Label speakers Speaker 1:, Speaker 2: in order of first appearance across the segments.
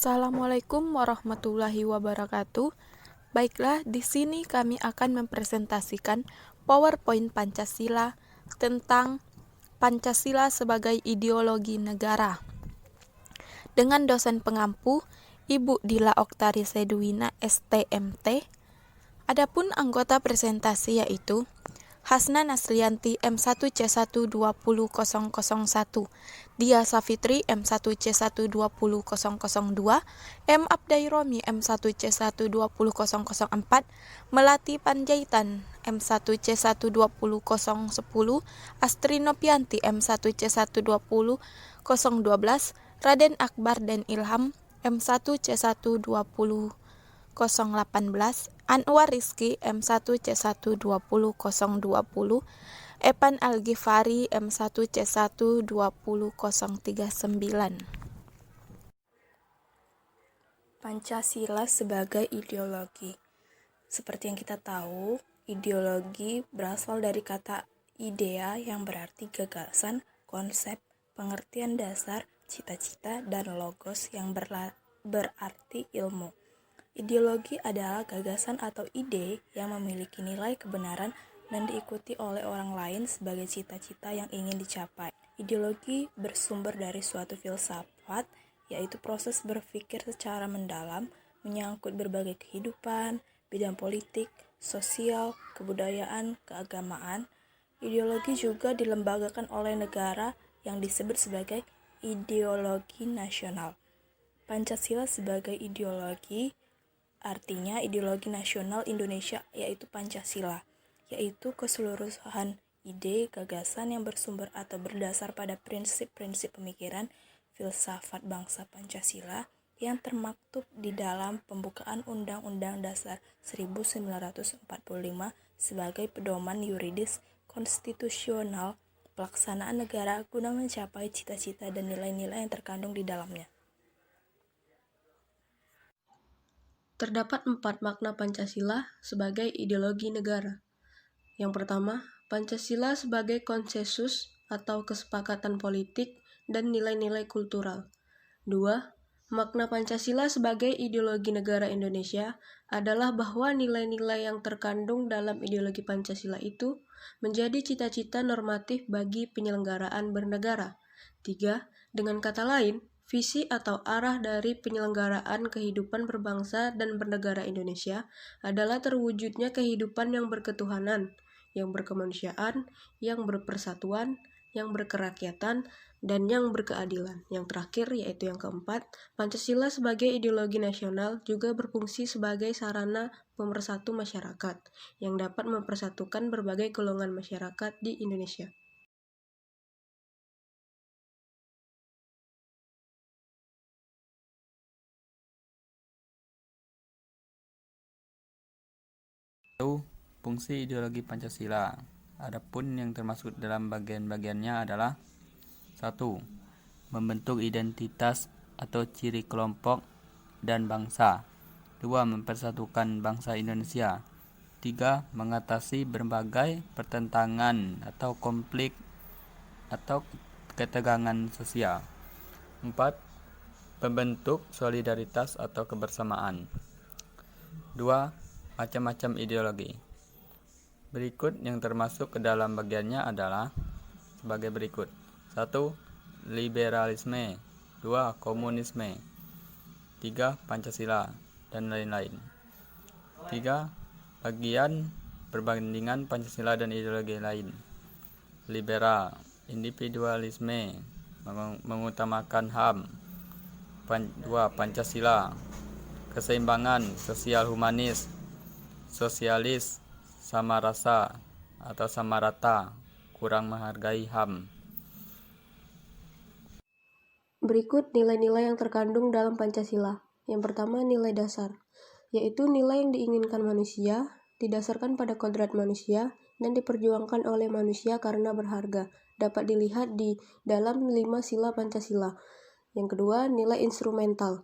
Speaker 1: Assalamualaikum warahmatullahi wabarakatuh. Baiklah, di sini kami akan mempresentasikan PowerPoint Pancasila tentang Pancasila sebagai ideologi negara. Dengan dosen pengampu, Ibu Dila Oktari Seduina, STMT. Adapun anggota presentasi yaitu Hasna Nasrianti M1C1200001, Dia Safitri M1C1200002, M Abdairomi M1C1200004, Melati Panjaitan M1C1200010, Astri Nopianti M1C1200012, Raden Akbar dan Ilham M1C1200018, Anwar Rizky M1C1200020, Epan Al-Ghifari M1C1200039.
Speaker 2: Pancasila sebagai ideologi. Seperti yang kita tahu, ideologi berasal dari kata idea yang berarti gagasan, konsep, pengertian dasar, cita-cita, dan logos yang berarti ilmu. Ideologi adalah gagasan atau ide yang memiliki nilai kebenaran dan diikuti oleh orang lain sebagai cita-cita yang ingin dicapai. Ideologi bersumber dari suatu filsafat, yaitu proses berpikir secara mendalam, menyangkut berbagai kehidupan, bidang politik, sosial, kebudayaan, keagamaan. Ideologi juga dilembagakan oleh negara yang disebut sebagai ideologi nasional. Pancasila sebagai ideologi artinya ideologi nasional Indonesia, yaitu Pancasila, yaitu keseluruhan ide, gagasan yang bersumber atau berdasar pada prinsip-prinsip pemikiran filsafat bangsa Pancasila yang termaktub di dalam pembukaan Undang-Undang Dasar 1945 sebagai pedoman yuridis konstitusional pelaksanaan negara guna mencapai cita-cita dan nilai-nilai yang terkandung di dalamnya.
Speaker 3: Terdapat 4 makna Pancasila sebagai ideologi negara. Yang pertama, Pancasila sebagai konsensus atau kesepakatan politik dan nilai-nilai kultural. 2. Makna Pancasila sebagai ideologi negara Indonesia adalah bahwa nilai-nilai yang terkandung dalam ideologi Pancasila itu menjadi cita-cita normatif bagi penyelenggaraan bernegara. 3. Dengan kata lain, visi atau arah dari penyelenggaraan kehidupan berbangsa dan bernegara Indonesia adalah terwujudnya kehidupan yang berketuhanan, yang berkemanusiaan, yang berpersatuan, yang berkerakyatan, dan yang berkeadilan. Yang terakhir, yaitu yang keempat, Pancasila sebagai ideologi nasional juga berfungsi sebagai sarana pemersatu masyarakat yang dapat mempersatukan berbagai golongan masyarakat di Indonesia.
Speaker 4: Fungsi ideologi Pancasila. Adapun yang termasuk dalam bagian-bagiannya adalah 1. Membentuk identitas atau ciri kelompok dan bangsa. 2. Mempersatukan bangsa Indonesia. 3. Mengatasi berbagai pertentangan atau konflik atau ketegangan sosial. 4. Membentuk solidaritas atau kebersamaan. 2. Macam-macam ideologi. Berikut yang termasuk ke dalam bagiannya adalah sebagai berikut. 1. Liberalisme. 2. Komunisme. 3. Pancasila dan lain-lain. 3. Bagian perbandingan Pancasila dan ideologi lain. Liberal, individualisme, mengutamakan HAM. 2. Pancasila, keseimbangan sosial humanis, sosialis, sama rasa atau sama rata, kurang menghargai HAM.
Speaker 3: Berikut nilai-nilai yang terkandung dalam Pancasila. Yang pertama, nilai dasar, yaitu nilai yang diinginkan manusia, didasarkan pada kodrat manusia, dan diperjuangkan oleh manusia karena berharga, dapat dilihat di dalam 5 sila Pancasila. Yang kedua, nilai instrumental,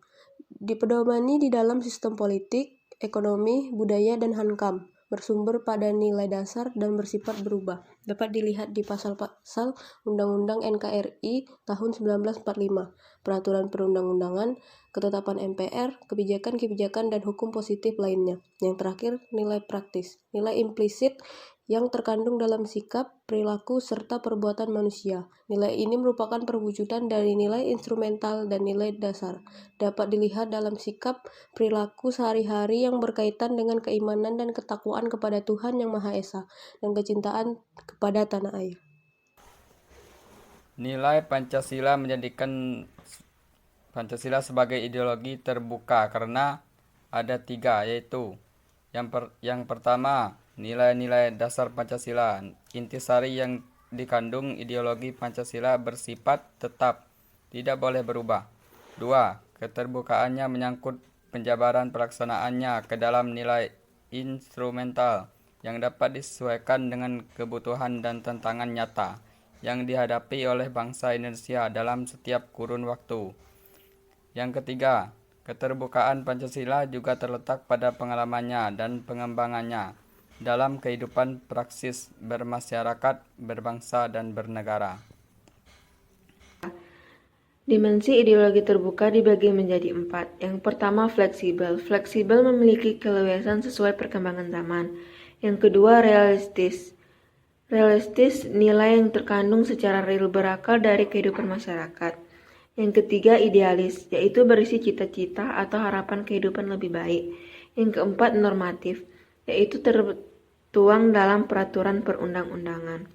Speaker 3: dipedomani di dalam sistem politik, ekonomi, budaya, dan hankam, bersumber pada nilai dasar dan bersifat berubah. Dapat dilihat di pasal-pasal Undang-Undang NKRI tahun 1945, peraturan perundang-undangan, ketetapan MPR, kebijakan-kebijakan dan hukum positif lainnya. Yang terakhir, nilai praktis, nilai implisit yang terkandung dalam sikap, perilaku, serta perbuatan manusia. Nilai ini merupakan perwujudan dari nilai instrumental dan nilai dasar. Dapat dilihat dalam sikap, perilaku sehari-hari yang berkaitan dengan keimanan dan ketakwaan kepada Tuhan Yang Maha Esa dan kecintaan kepada tanah air.
Speaker 4: Nilai Pancasila menjadikan Pancasila sebagai ideologi terbuka karena ada 3, yaitu yang pertama, nilai-nilai dasar Pancasila. Intisari yang dikandung ideologi Pancasila bersifat tetap, tidak boleh berubah. 2. Keterbukaannya menyangkut penjabaran pelaksanaannya ke dalam nilai instrumental yang dapat disesuaikan dengan kebutuhan dan tantangan nyata yang dihadapi oleh bangsa Indonesia dalam setiap kurun waktu. Yang ketiga, keterbukaan Pancasila juga terletak pada pengalamannya dan pengembangannya dalam kehidupan praksis bermasyarakat, berbangsa, dan bernegara.
Speaker 5: Dimensi ideologi terbuka dibagi menjadi 4. Yang pertama, fleksibel. Fleksibel memiliki keleluasan sesuai perkembangan zaman. Yang kedua, realistis. Realistis, nilai yang terkandung secara real berakal dari kehidupan masyarakat. Yang ketiga, idealis, yaitu berisi cita-cita atau harapan kehidupan lebih baik. Yang keempat, normatif, yaitu tertuang dalam peraturan perundang-undangan.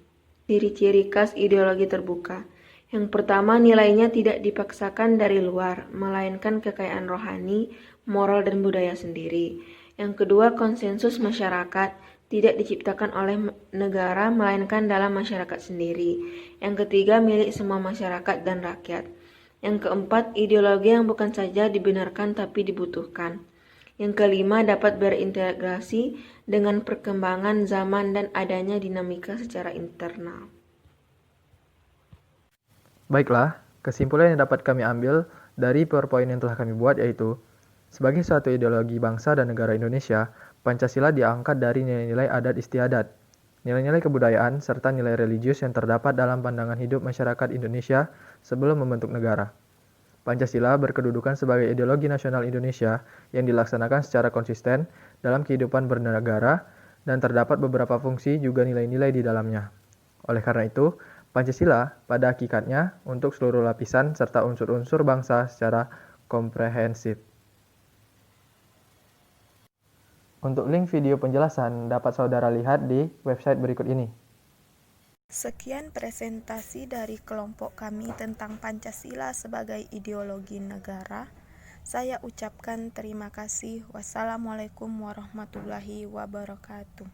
Speaker 5: Ciri-ciri khas ideologi terbuka. Yang pertama, nilainya tidak dipaksakan dari luar, melainkan kekayaan rohani, moral, dan budaya sendiri. Yang kedua, konsensus masyarakat, tidak diciptakan oleh negara, melainkan dalam masyarakat sendiri. Yang ketiga, milik semua masyarakat dan rakyat. Yang keempat, ideologi yang bukan saja dibenarkan tapi dibutuhkan. Yang kelima, dapat berintegrasi dengan perkembangan zaman dan adanya dinamika secara internal.
Speaker 6: Baiklah, kesimpulan yang dapat kami ambil dari PowerPoint yang telah kami buat yaitu, sebagai suatu ideologi bangsa dan negara Indonesia, Pancasila diangkat dari nilai-nilai adat istiadat, nilai-nilai kebudayaan, serta nilai religius yang terdapat dalam pandangan hidup masyarakat Indonesia sebelum membentuk negara. Pancasila berkedudukan sebagai ideologi nasional Indonesia yang dilaksanakan secara konsisten dalam kehidupan bernegara dan terdapat beberapa fungsi juga nilai-nilai di dalamnya. Oleh karena itu, Pancasila pada hakikatnya untuk seluruh lapisan serta unsur-unsur bangsa secara komprehensif. Untuk link video penjelasan dapat saudara lihat di website berikut ini.
Speaker 1: Sekian presentasi dari kelompok kami tentang Pancasila sebagai ideologi negara. Saya ucapkan terima kasih. Wassalamualaikum warahmatullahi wabarakatuh.